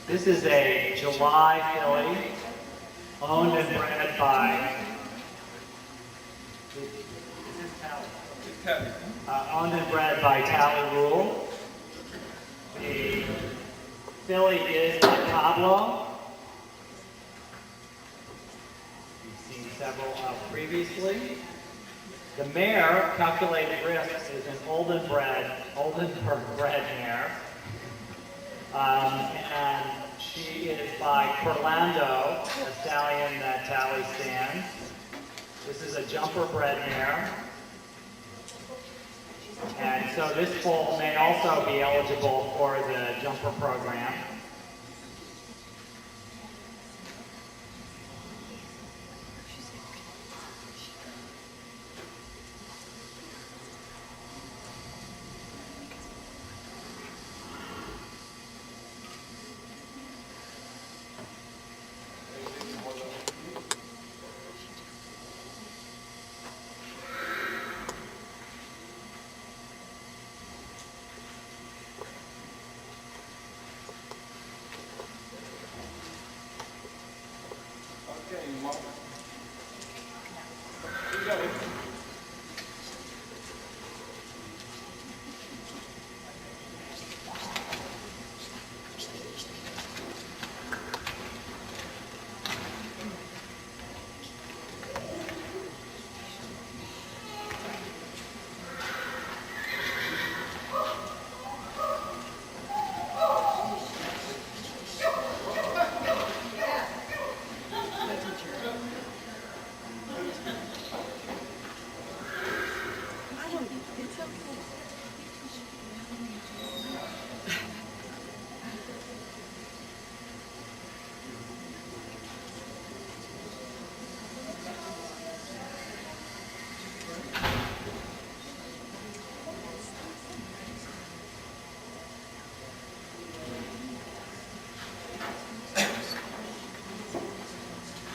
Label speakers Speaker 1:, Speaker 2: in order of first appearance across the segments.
Speaker 1: This is a July filly, owned and bred by, owned and bred by Tally Rule. The filly is by Pablo. You've seen several previously. The mare, Calculated Risks, is an Oldenburg bred mare. And she is by Corlando, a stallion that Tally stands. This is a jumper bred mare. And so this foal may also be eligible for the jumper program.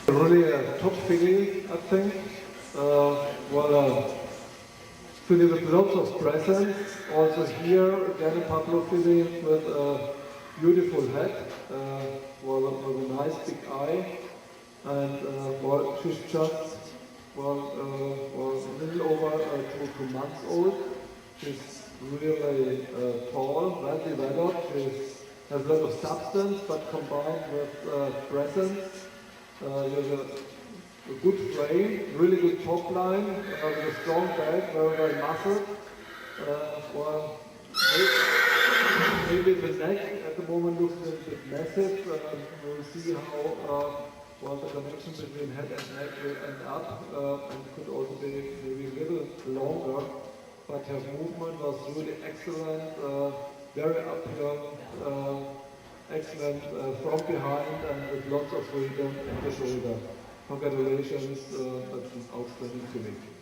Speaker 2: Really a top filly, I think. Filly with lots of presence. Also here, again, a Pablo filly with a beautiful head, with a nice big eye, and she's just a little over 2 months old. She's really tall, well developed. She has a lot of substance, but combined with presence. There's a good frame, really good top line, with a strong back, very muscled. Maybe the neck at the moment looks a little bit massive. We'll see how the connection between head and neck will end up, and could also be maybe a little longer. But her movement was really excellent, very uphill. Excellent from behind and with lots of freedom at the shoulder. Congratulations, that's an outstanding filly.